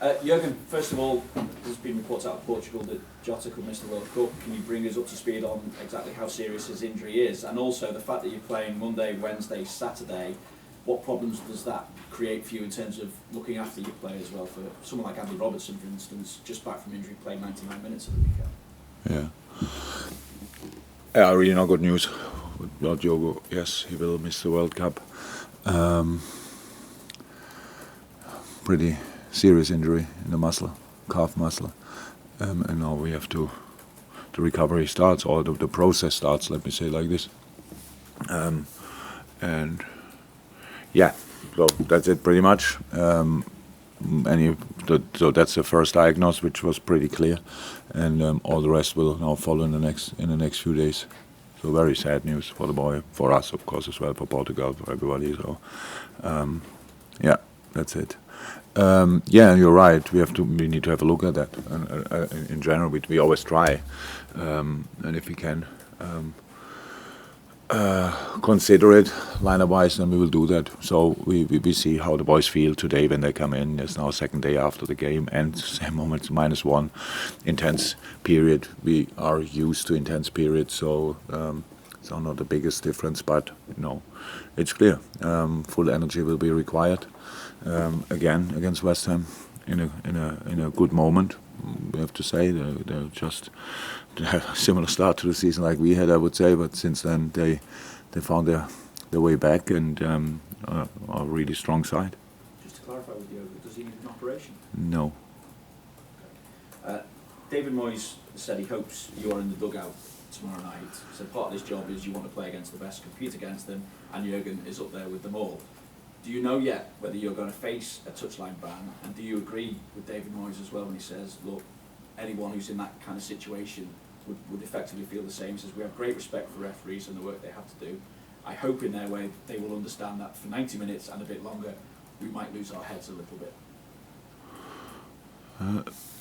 Jürgen, first of all, there's been reports out of Portugal that Jota could miss the World Cup. Can you bring us up to speed on exactly how serious his injury is? And also the fact that you're playing Monday, Wednesday, Saturday, what problems does that create for you in terms of looking after your players? Well, for someone like Andy Robertson, for instance, just back from injury, played 99 minutes at the weekend. Yeah, really not good news about Diogo. Yes, he will miss the World Cup. Pretty serious injury in the muscle, calf muscle, and now we have to. The recovery starts, or the process starts. Let me say like this, and yeah, so that's it pretty much. So that's the first diagnosis, which was pretty clear, and all the rest will now follow in the next few days. So very sad news for the boy, for us of course as well, for Portugal, for everybody. So yeah, that's it. Yeah, you're right. We need to have a look at that. And in general, we always try, and if we can consider it line-wise, then we will do that. So we see how the boys feel today when they come in. It's now second day after the game, and same moment -1 intense period. We are used to intense periods, so it's not the biggest difference, but it's clear. Full energy will be required. Again against West Ham in a good moment, we have to say. They just have a similar start to the season like we had, I would say, but since then they found their way back and are a really strong side. Just to clarify with you, does he need an operation? No. Okay. David Moyes said he hopes you are in the dugout tomorrow night. So part of this job is you want to play against the best, compete against them, and Jürgen is up there with them all. Do you know yet whether you're going to face a touchline ban, and do you agree with David Moyes as well when he says, look, anyone who's in that kind of situation would effectively feel the same? He says, we have great respect for referees and the work they have to do. I hope in their way they will understand that for 90 minutes and a bit longer, we might lose our heads a little bit.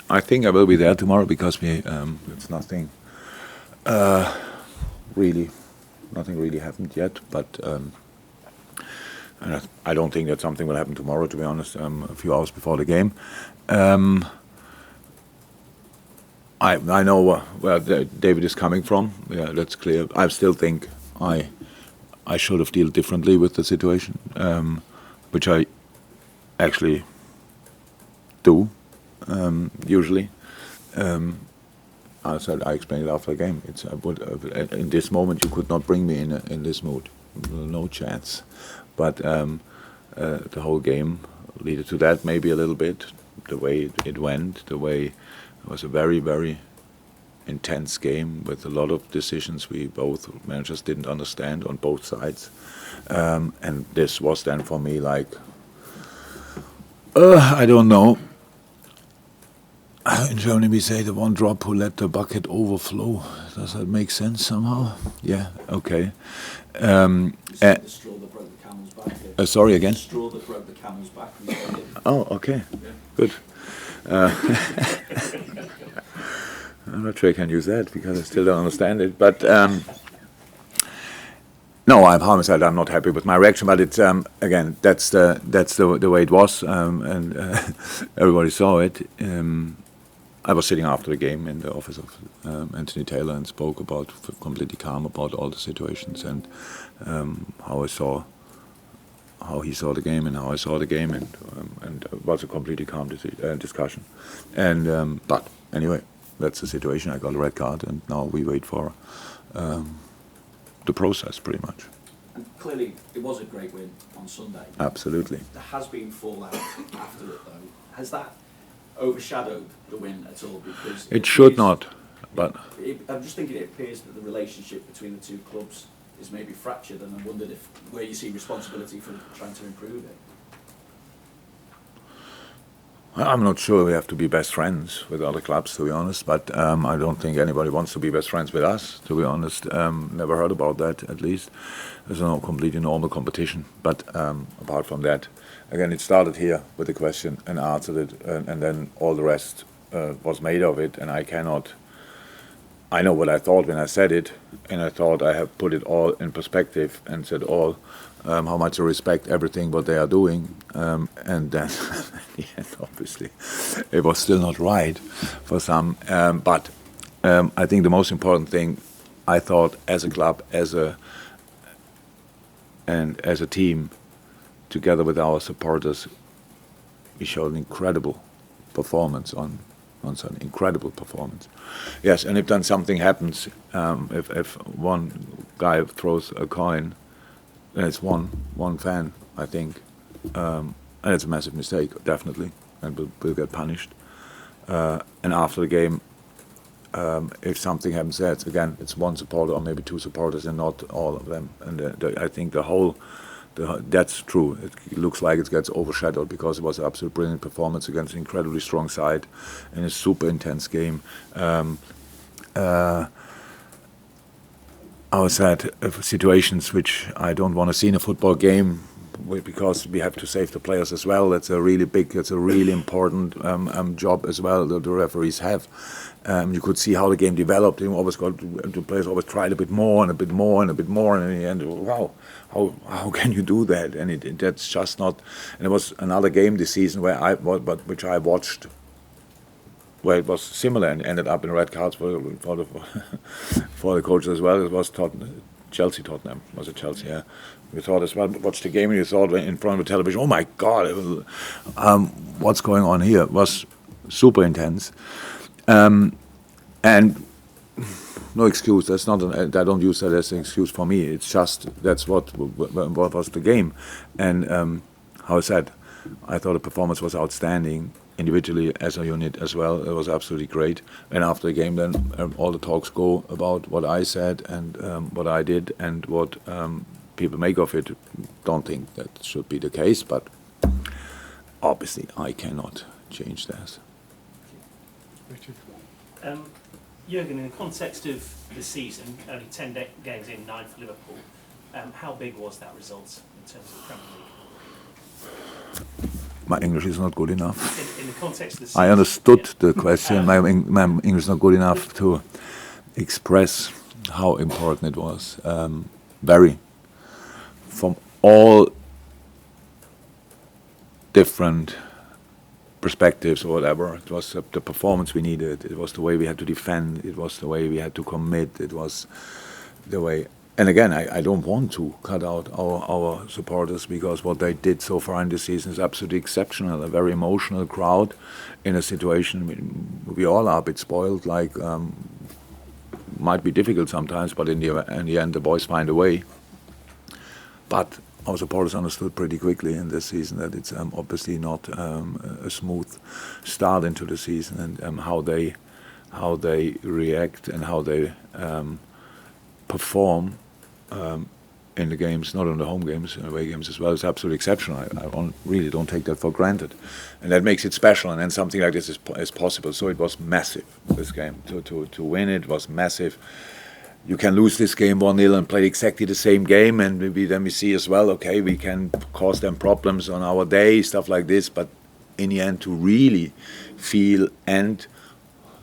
I think I will be there tomorrow because it's nothing really happened yet, but and I don't think that something will happen tomorrow, to be honest, a few hours before the game. I know where David is coming from. Yeah, that's clear. I still think I should have dealt differently with the situation, which I actually do usually. I said I explained it after the game. In this moment you could not bring me in this mood, no chance. But the whole game led to that, maybe a little bit. The way it went, the way it was a very, very intense game with a lot of decisions we both managers didn't understand on both sides. And this was then for me like, I don't know. In Germany we say the one drop who let the bucket overflow. Does that make sense somehow? Yeah, okay. The straw that broke the camel's back. Sorry again? The straw that broke the camel's back. Oh, okay. Yeah. Good. I'm not sure I can use that because I still don't understand it. But no, I promise I'm not happy with my reaction. But it's again, that's the way it was, and everybody saw it. I was sitting after the game in the office of Anthony Taylor and spoke about completely calm about all the situations and how he saw the game and how I saw the game, and it was a completely calm discussion. And but anyway, that's the situation. I got a red card, and now we wait for the process, pretty much. And clearly, it was a great win on Sunday. Absolutely. There has been fallout after it, though. Has that overshadowed the win at all? Because it should not, but I'm just thinking it appears that the relationship between the two clubs is maybe fractured, and I wondered where you see responsibility for trying to improve it. I'm not sure we have to be best friends with other clubs, to be honest, but I don't think anybody wants to be best friends with us, to be honest. Never heard about that, at least. There's no completely normal competition. But apart from that, again, it started here with the question and answered it, and then all the rest was made of it, and I know what I thought when I said it, and I thought I have put it all in perspective and said all how much they respect everything what they are doing, and then at the end, obviously, it was still not right for some. But I think the most important thing, I thought, as a club, as a team, together with our supporters, we showed an incredible performance on Sunday. Incredible performance. Yes, and if then something happens, if one guy throws a coin, then it's one fan, I think, and it's a massive mistake, definitely, and will get punished. And after the game, if something happens there, it's one supporter or maybe two supporters and not all of them. And I think that's true. It looks like it gets overshadowed because it was an absolute brilliant performance against an incredibly strong side in a super intense game. I was at situations which I don't want to see in a football game, because we have to save the players as well. It's a really important job as well that the referees have. You could see how the game developed. The players always tried a bit more and a bit more and a bit more, and in the end, wow, how can you do that? And that's just not. And it was another game this season which I watched, where it was similar and ended up in red cards for the coaches as well. It was Tottenham. Was it Chelsea? Yeah. We thought as well, watched the game and you thought in front of the television, oh my God, what's going on here? It was super intense. And no excuse. That's not. I don't use that as an excuse for me. It's just that's what was the game. And how I said, I thought the performance was outstanding. Individually as a unit as well, it was absolutely great. And after the game, then all the talks go about what I said and what I did and what people make of it. Don't think that should be the case, but obviously I cannot change that. Richard. Jürgen, in the context of the season, only 10 games in, 9 for Liverpool, how big was that result in terms of the Premier League? My English is not good enough. In the context of the season, I understood the question. My English is not good enough to express how important it was. Very. From all different perspectives or whatever. It was the performance we needed. It was the way we had to defend. It was the way we had to commit. It was the way. And again, I don't want to cut out our supporters, because what they did so far in this season is absolutely exceptional. A very emotional crowd in a situation. I mean, we all are a bit spoiled. Like, might be difficult sometimes, but in the end, the boys find a way. But our supporters understood pretty quickly in this season that it's obviously not a smooth start into the season, and how they react and how they perform in the games, not on the home games, and away games as well, is absolutely exceptional. I really don't take that for granted, and that makes it special. And then something like this is possible. So it was massive, this game. To win it was massive. You can lose this game 1-0 and play exactly the same game, and then we see as well, okay, we can cause them problems on our day, stuff like this, but in the end, to really feel and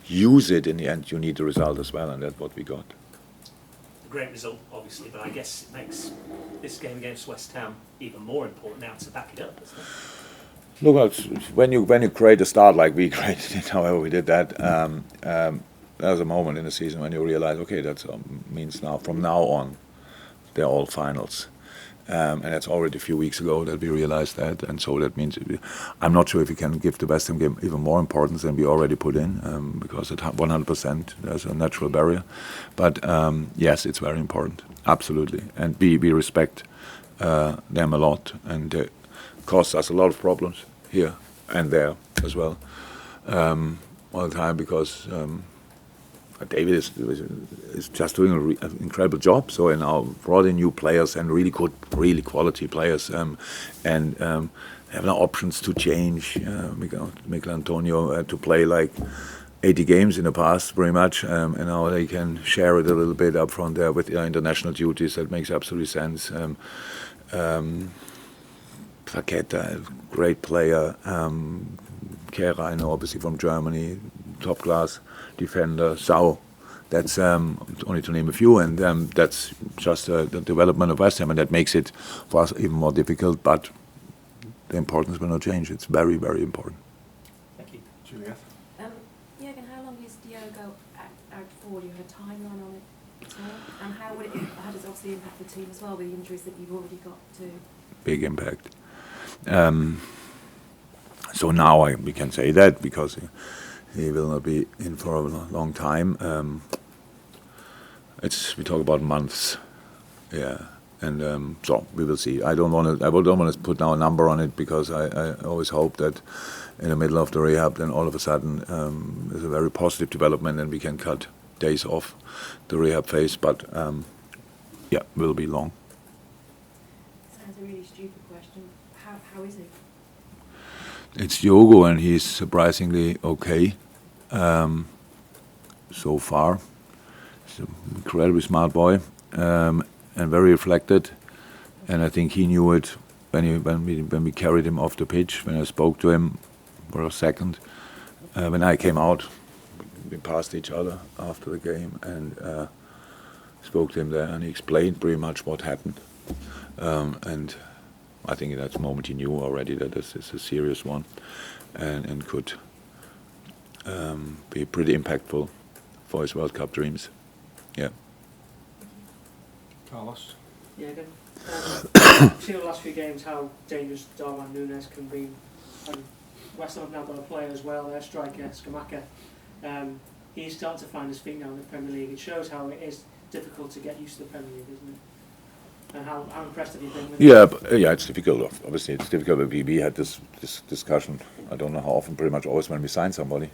use it in the end, you need the result as well, and that's what we got. A great result, obviously, but I guess it makes this game against West Ham even more important now to back it up, doesn't it? Look, when you create a start like we created it, however we did that, there's a moment in the season when you realize, okay, that means now, from now on, they're all finals. And that's already a few weeks ago that we realized that. And so that means, I'm not sure if we can give the West Ham game even more importance than we already put in, because at 100% there's a natural barrier. But yes, it's very important, absolutely. And we respect them a lot, and it costs us a lot of problems here and there as well, all the time, because David is just doing an incredible job. So, and now brought in new players and really good, really quality players, and have now options to change. Mikel Antonio had to play like 80 games in the past, very much, and now they can share it a little bit up front there with international duties. That makes absolutely sense. Paqueta, great player. Kehrer, I know, obviously from Germany, top class defender. Sau, That's only to name a few, and that's just the development of West Ham, and that makes it for us even more difficult. But the importance will not change. It's very, very important. Thank you. Juliet? Jürgen, how long is Diogo out for? Do you have a timeline on it at all? And how does it obviously impact the team as well with the injuries that you've already got too? Big impact. So now we can say that because he will not be in for a long time. We talk about months, yeah, and so we will see. I don't want to put now a number on it because I always hope that in the middle of the rehab, then all of a sudden there's a very positive development and we can cut days off the rehab phase. But yeah, will be long. Sounds a really stupid question. How is he? It's Diogo, and he's surprisingly okay so far. He's an incredibly smart boy and very reflected. And I think he knew it when we carried him off the pitch. When I spoke to him for a second, when I came out, we passed each other after the game and spoke to him there, and he explained pretty much what happened. And I think in that moment he knew already that this is a serious one, and could be pretty impactful for his World Cup dreams. Yeah. Carlos? Yeah, again. We've seen in the last few games how dangerous Darwin Núñez can be. And West Ham have now got a player as well, their striker, Scamacca. He's starting to find his feet now in the Premier League. It shows how it is difficult to get used to the Premier League, isn't it? And how impressed have you been with it? Yeah, it's difficult. Obviously, it's difficult. But we had this discussion. I don't know how often. Pretty much always when we sign somebody.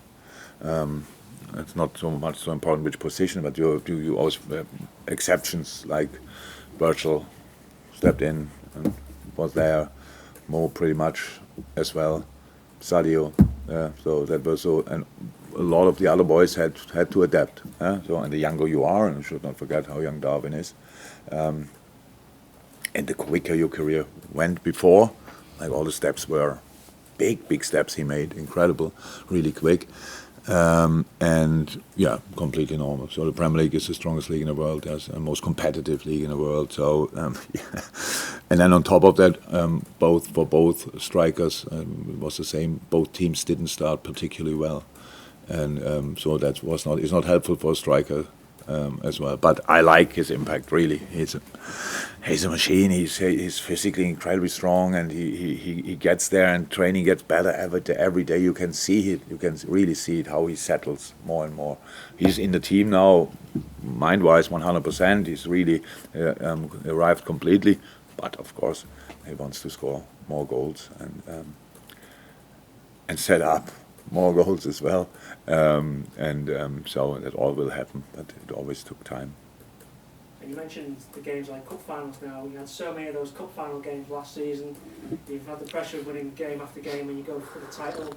It's not so important which position, but you always exceptions like Virgil stepped in and was there. Mo pretty much as well. Sadio. So that was so, and a lot of the other boys had to adapt. So, and the younger you are, and you should not forget how young Darwin is. And the quicker your career went before, like all the steps were big steps he made, incredible, really quick. And yeah, completely normal. So the Premier League is the strongest league in the world, the most competitive league in the world. So, yeah. And then on top of that, both strikers, it was the same. Both teams didn't start particularly well, and so that is not helpful for a striker as well. But I like his impact really. He's a machine. He's physically incredibly strong, and he gets there, and training gets better every day. You can see it. You can really see it how he settles more and more. He's in the team now, mind-wise, 100%. He's really arrived completely. But of course, he wants to score more goals and set up more goals as well. So that all will happen. But it always took time. And you mentioned the games like cup finals now. You had so many of those cup final games last season. You've had the pressure of winning game after game when you go for the title.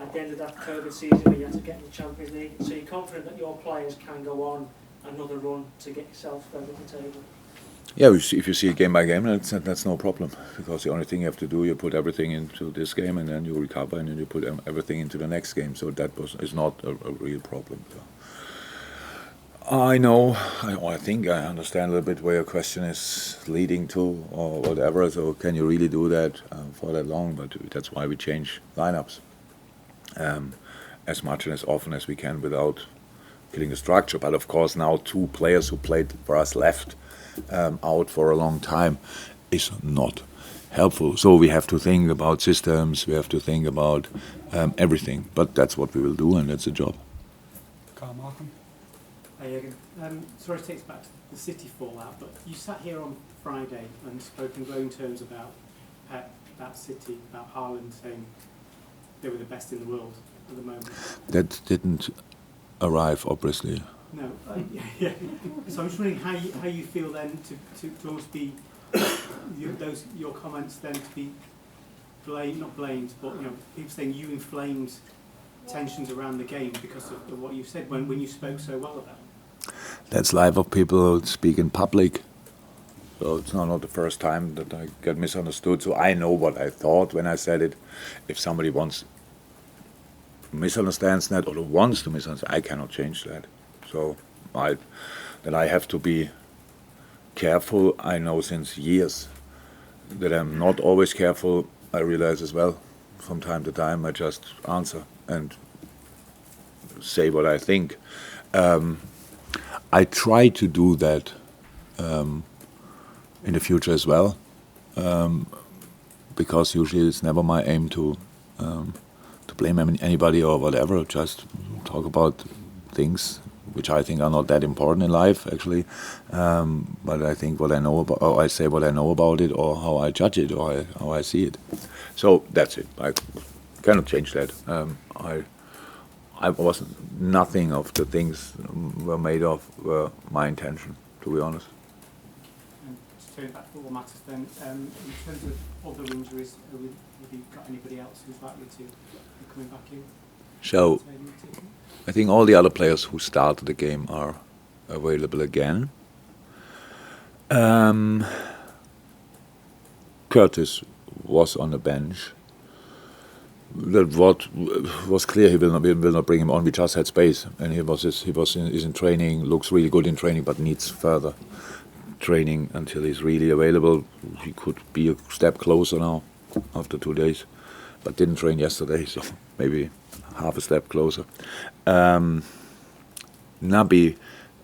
At the end of that COVID season when you had to get in the Champions League. So you're confident that your players can go on another run to get yourself further at the table? Yeah, if you see it game by game, that's no problem. Because the only thing you have to do, you put everything into this game, and then you recover, and then you put everything into the next game. So that is not a real problem. So. I know. I think I understand a little bit where your question is leading to, or whatever. So can you really do that for that long? But that's why we change lineups as much and as often as we can without killing the structure. But of course, now 2 players who played for us left out for a long time is not helpful. So we have to think about systems. We have to think about everything. But that's what we will do, and that's a job. Carl Markham? Hey Jürgen, sorry to take us back to the City fallout, but you sat here on Friday and spoke in glowing terms about Pep, about City, about Haaland, saying they were the best in the world at the moment. That didn't arrive, obviously. No, yeah. So I'm just wondering how you feel then to almost be your comments then to be not blamed, but people saying you inflamed tensions around the game because of what you said when you spoke so well about it. That's life of people who speak in public. So it's not the first time that I get misunderstood. So I know what I thought when I said it. If somebody misunderstands that or wants to misunderstand, I cannot change that. So that I have to be careful. I know since years that I'm not always careful. I realize as well, from time to time, I just answer and say what I think. I try to do that in the future as well, because usually it's never my aim to blame anybody or whatever. Just talk about things which I think are not that important in life, actually. But I think what I know about, or I say what I know about it, or how I judge it, or how I see it. So that's it. I cannot change that. I wasn't. Nothing of the things were made of were my intention, to be honest. And to turn back to football matters then, in terms of other injuries, have you got anybody else who's likely to be coming back in? So I think all the other players who started the game are available again. Curtis was on the bench. That what was clear, we will not bring him on. We just had space, and is in training. Looks really good in training, but needs further training until he's really available. He could be a step closer now after 2 days, but didn't train yesterday, so maybe half a step closer. Naby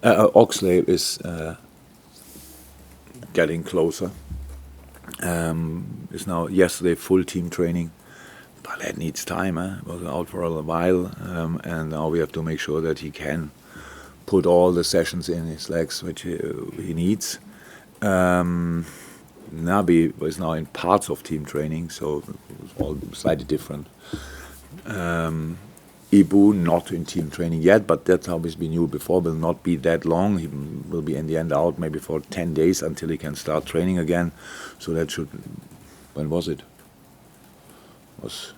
Oxlade is getting closer. Is now yesterday full team training. But that needs time. Was out for a while, and now we have to make sure that he can put all the sessions in his legs which he needs. Naby is now in parts of team training, so it's all slightly different. Ibu not in team training yet, but that's how we knew before. Will not be that long. He will be in the end out maybe for 10 days until he can start training again. So that should. When was it? Was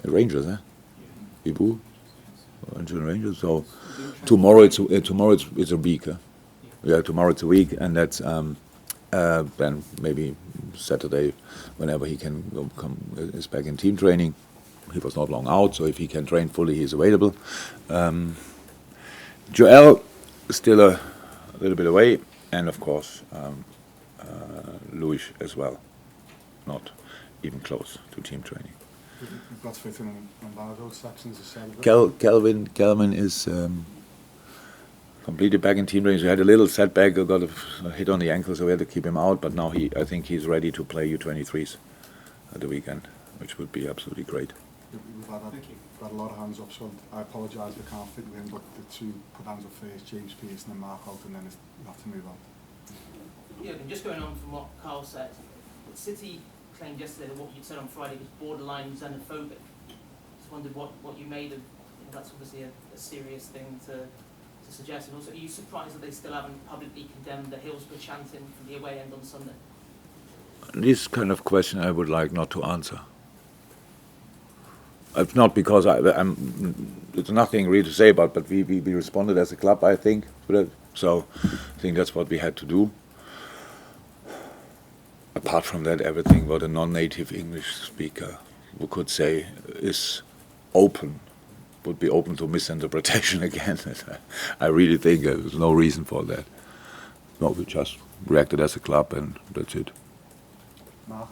Rangers, Ibu, Rangers. So tomorrow it's a week. Yeah, tomorrow it's a week, and that's then maybe Saturday, whenever he can is back in team training. He was not long out, so if he can train fully, he's available. Joel is still a little bit away, and of course Louis as well, not even close to team training. You've got to fit in on those sections, as said. Kelvin is completely back in team training. So he had a little setback, got a hit on the ankle, so we had to keep him out. But now I think he's ready to play U23s at the weekend, which would be absolutely great. We've had a lot of hands up, so I apologise we can't fit with him, but the two put hands up first, James Pearson and Mark Out, and then you have to move on. Yeah, and just going on from what Carl said, City claimed yesterday that what you said on Friday was borderline xenophobic. Just wondered what you made of. That's obviously a serious thing to suggest. And also, are you surprised that they still haven't publicly condemned the Hillsborough chanting from the away end on Sunday? This kind of question I would like not to answer. It's not because there's nothing really to say about, but we responded as a club, I think, to that. So I think that's what we had to do. Apart from that, everything what a non-native English speaker could say is would be open to misinterpretation again. I really think there's no reason for that. No, we just reacted as a club, and that's it. Mark?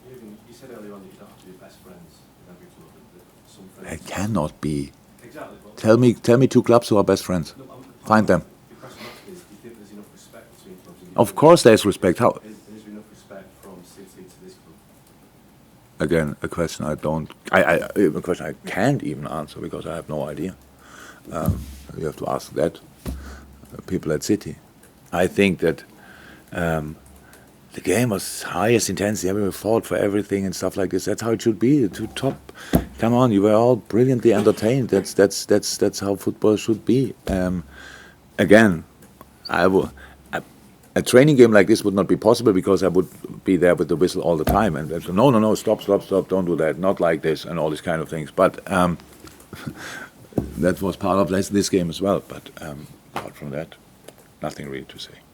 You said earlier on that you don't have to be best friends with every club. Some friends. It cannot be. Exactly. Tell me two clubs who are best friends. No, Find them. The question I'm asking is, do you think there's enough respect between clubs? Of course there's respect. How? Is there enough respect from City to this club? Again, a question a question I can't even answer because I have no idea. You have to ask that people at City. I think that the game was highest intensity. We fought for everything and stuff like this. That's how it should be. To top. Come on, you were all brilliantly entertained. That's how football should be. Again, a training game like this would not be possible because I would be there with the whistle all the time and so, no, stop, don't do that, not like this, and all these kind of things. But that was part of this game as well. But apart from that, nothing really to say.